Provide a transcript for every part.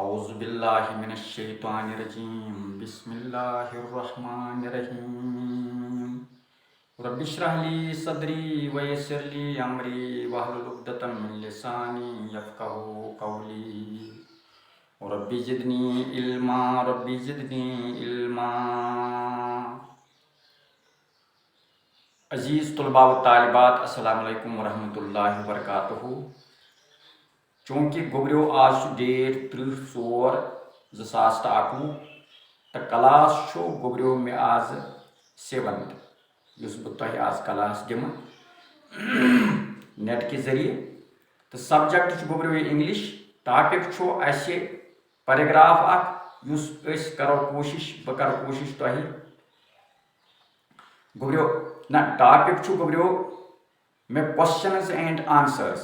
औज़ुबिल्लाहि मिनश्शैतानिर्रजीम बिस्मिल्लाहिर्रहमानिर्रहीम रब्बिश्रह ली सदरी वयस्सिर ली अमरी वहलुल उक़दतम मिन लिसानी यफ़क़हू क़ौली रब्बि ज़िदनी इल्मा। अज़ीज़ तुलबा व तालिबात अस्सलामु अलैकुम वरहमतुल्लाहि वबरकातुहू। चूँकि गोबरियो आज डेट 30/4/2021 तो क्लास गोबरियो मे आज 7th युस बह आज क्लास दिम नेट के जरिए तो सब्जेक्ट गोबरियो इंग्लिश टॉपिक पैराग्राफ करो कोशिश बह कर कोशिश तह गोबरियो ना टॉपिक गोबरियो मे क्वेश्चंस एंड आंसर्स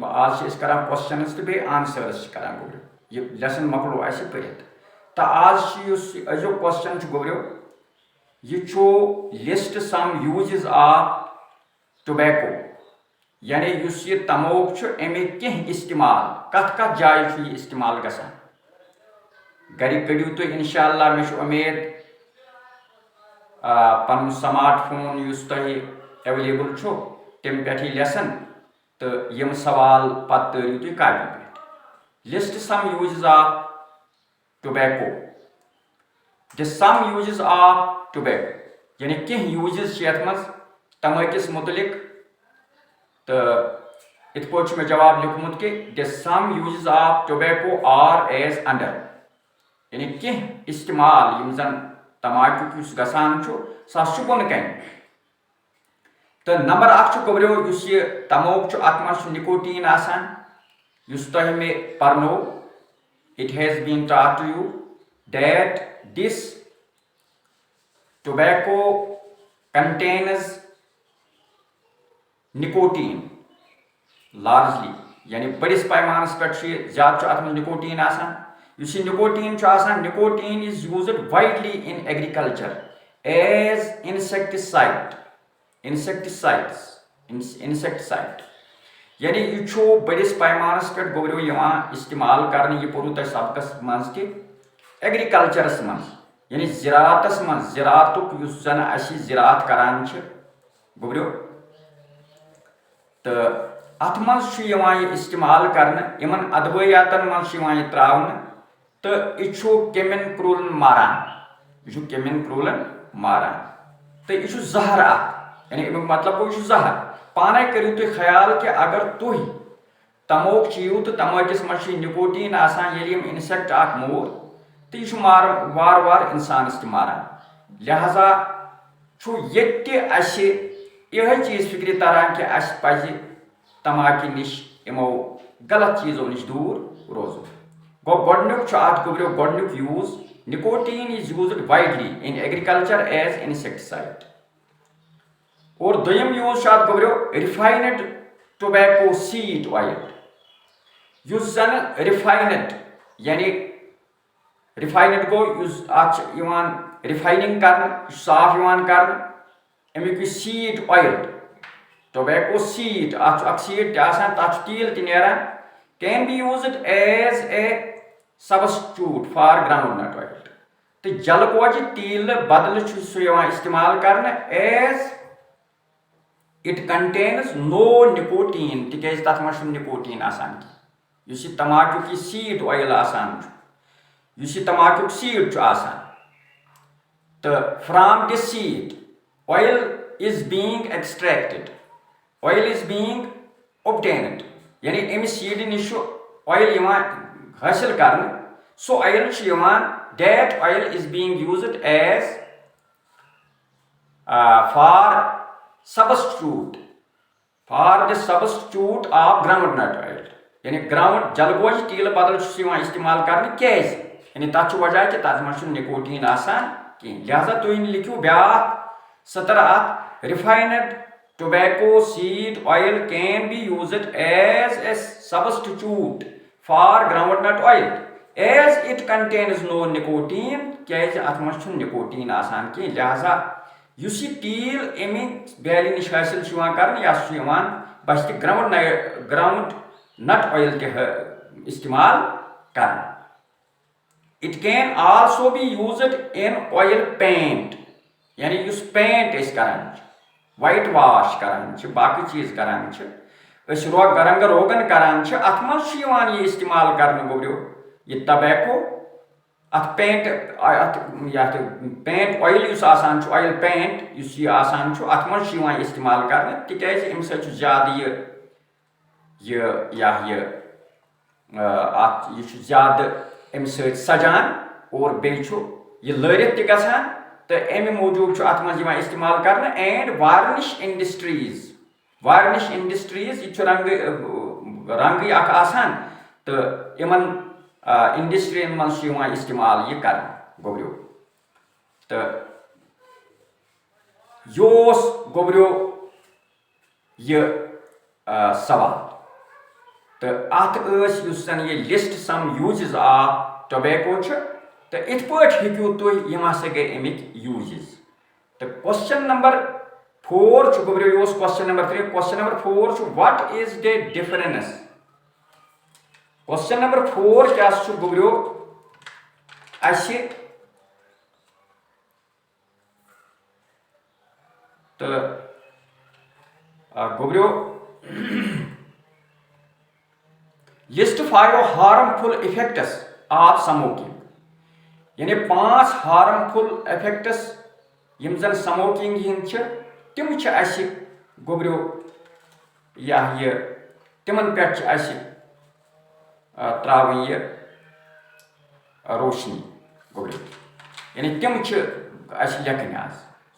आज कर क्वेश्चंस तो बे आंसर्स कर गोबरियो ये लेसन मकलो पढ़ित तो आज अजो क्वेश्चन गोबरियो ये list some uses of tobacco यानी ये तमोक अमिक कह इस्तेमाल कत कत जाय इस्तेमाल गसान गर कड़ियो तुम इंशाअल्लाह मे उम्मीद पन स्मार्टफोन तुम एवेलेबल तम पे लेसन तो यम सवाल पत् तरियो तुम कॉपी पे list some uses of tobacco the some uses of tobacco यानी कह यूजेस ये मज तमकिस मुतलिक तो इत पे मे जवाब लिखमुत कि the some uses of tobacco are as under यानी कह इस्तेमाल यम जन तमाकुक गसान सा बोन कन तो नंबर 1 गोबरियो ये तमोक अत मज निकोटीन आसान तुह मे पर्नो it has been taught to you that this tobacco contains nicotine largely यानी बड़िस पैमानस पे ज्यादा अत निकोटीन आसान nicotine is used widely in agriculture as insecticide यानी यह बड़िस पैमानस पे गोबरियो इस्तेमाल कर यह पोरू तुम सबकस मज कि एग्रीकल्चरस मज यानी ज़राअतस मज ज़राअतुक जन ज़राअत करान गोबरियो तो अत मज इस्तेमाल कर इन अदवियातन मज त्रावन तो यह केमिन क्रूलन मारान तो यह जहर यानी अमुक मतलब गो यह जहर पाने करियो तुम ख्याल कि अगर तुम तमोक चीव तो तमकिस मज निकोटीन आसान इंसेक्ट मोर तो यह वार वार इंसानस मारान लिहाजा यह चीज़ फिक्र तरान कि अस पज तमाकि निश इमो गलत चीज़ों निश दूर रोजन गो गोडनुक गोबरियो गोडनुक use nicotine is used widely in agriculture as insecticide और दोयम यूज गोबरियो रिफाइनड टोबैको सीड ऑयल युस जन रिफाइनड यानी रिफाइनड गो रिफाइनिंग कर साफ कर अमुक seed oil tobacco seed seed तथ तील तैरान can be used as a substitute for groundnut oil तो जलगोजे तील बदल इस्तेमाल कर as it contains no nicotine तिकाज तथ मज निकोटीन आसान की तमाकुक सीड ऑयल आसान तमाकुक सीड आसान तो from this seed oil is being extracted oil is being obtained यानी अमि सीड निश ऑयल हासिल कर so oil that oil is being used as for the substitute of groundnut oil यानी ग्राउंड जलगोज तील बदल इस्तेमाल कर यानी तथ वजह कि तथ मज निकोटीन आसान कहीं लिहाजा तुम लिखियो ब्या सतर refined tobacco seed oil can be used as a substitute for groundnut oil as it contains no nicotine क्या अत मज निकोटीन आसान कहीं लिहाजा युस तील अमि बैली निश हासिल कर बस ग्राउंड नट ऑयल इस्तेमाल कर। It can also be used in oil paint. यानी युस पेंट अस करान वाइट वाश करान बाकी चीज करान रंग रोगन करान अत मन ये इस्तेमाल कर गोब्रियो ये टबैको अत पेंट ऑयल ऑयल पेंट अत मन इस्तेमाल कर तिकाज अम ज्यादा ये ज्यादा अम सजान और बे यह लरित त गसान तो अमे मूजूब अत मन इस्तेमाल कर एंड वार्निश इंडस्ट्रीज यह रंग आसान तो इन इंडस्ट्रियन मन इस्तेमाल यह कर गोब्रियो तो योस गोब्रियो यह सवाल तो अत ये list some uses of tobacco तो इत पट हेकू तुम यम हसा गए अमिक यूजेस तो क्वेश्चन नंबर 4 गोब्रियो यह question number 3 question number 4 what is the difference question number 4 क्या गोब्रियो तो गोब्रियो list 5 harmful effects of smoking यानी 5 हार्मफुल इफेक्ट्स यम जन स्मोकिंग हिंद तिम गोब्रियो ये तिमन पे त्रावन ये रोशनी गोब्रियो यानी तिम लेखन आज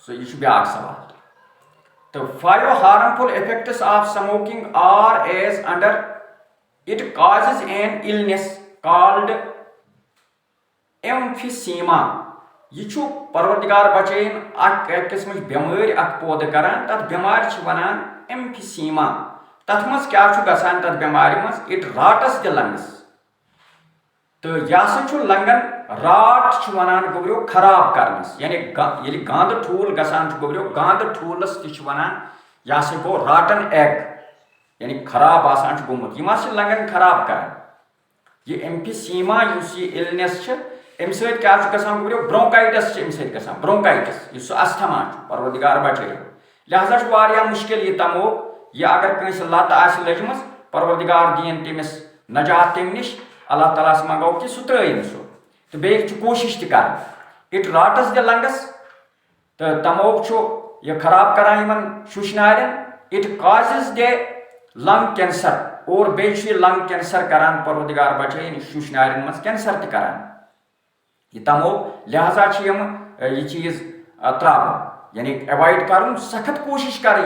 सो यह ब्याक सवाल तो 5 harmful effects of smoking are as under it causes an illness called emphysema यह परवरदिगार बचैन किस्म बेमारी पौद करान तथ बेमार वनान एम्फिसीमा तथ मज क्या गसान तथ बेमारी मज इट राटस द लंग्स तो यह लंगन राट वनान गोब्रियो खराब करनस यानी गांद ठूल गसान गोब्रियो गांद ठूलस तनान यह गो राटन एग यानी खराब आसान गोमुत यह लंगन खराब करान यह एम्फिसीमा ये इलनेस अम क्या गोब्रियो ब्रोंकाइटिस अम ब्रोंकाइटिस अस्थमा परवरदिगार बचे लिहाजा मुश्किल यह तमो यह अगर कंस लत लजम परवरदिगार दीन तमिस नजात तम नश अल्लाह ताला मंगो कि सह त्रन सो तो बे कोशिश कर इट राटस द लंग्स तो तमो यह खराब करान शुशनारन it causes the lung cancer और बे लंग कैंसर करान परवरदिगार बचे शुशनारन मज कैंसर तरान यह तमो लिहाजा यह चीज त्रावन यानी अवॉइड कर सख्त कोशिश कर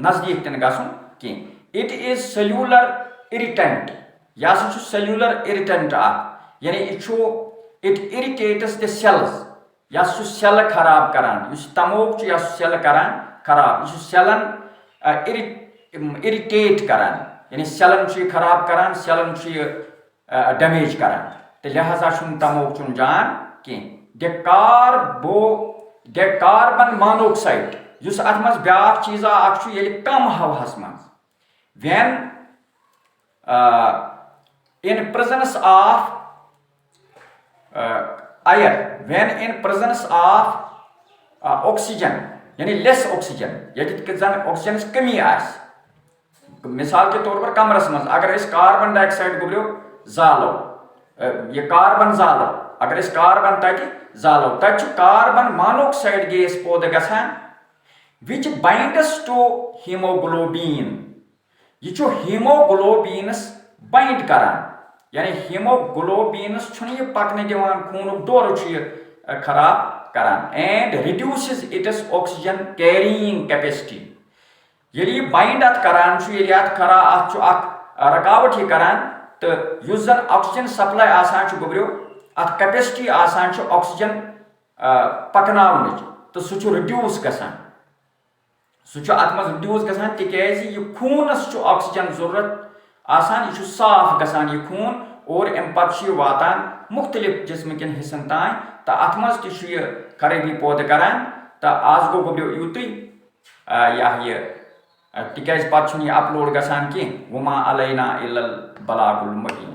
नजदीक तन गसन कह इट इज सेल्यूलर इरिटेंट यह सेल्यूलर इरिटेंट यानी इट इरिटेट्स द सेल्स यह सेल खराब करान तमोक यह सेल करान खराब यह सेलन इरिटेट करान यानी सेलन खराब करान सेलन डैमेज करान तो लिहाजा तमोक जान कह द कार्बन मोनोक्साइड अत मज ब्याक चीज़ा ये कम हवास मज when in presence of air when in presence of oxygen यानी लेस ऑक्सीजन ये जन ऑक्सीजन कमी मिसाल के तौर पर कमरस मज अगर कार्बन डाइऑक्साइड गोब्रियो जालो ये कार्बन जालो अगर कार्बन तक जालो तक कार्बन मोनोक्साइड गैस पौध गसान विच बाइंडस टू हीमोग्लोबिन यह हीमोग्लोबिनस बाइंड करान यानी हीमोग्लोबिनस पकने दिवान खून दौर खराब करान and reduces it's oxygen carrying capacity ये बाइंड अत करान रकावट ही करान तो युस जन ऑक्सीजन सप्लाई आसान गोब्रियो अत कैपेसिटी आसान ऑक्सीजन पकनावन तो सह रिड्यूस गसान सह अत मज रिड्यूस गसान तिकाज यह खूनस ऑक्सीजन जरूरत आसान यह साफ गसान यह खून और अम पे वातान मुख्तलिफ जिस्म किन हिस्सन तान तो अत मज खराबी पौध करान तो आज गो गोब्रियो यूत तिकाज पे अपलोड गसान कह वमा अलैना इल्लल बलागुल मुबीन।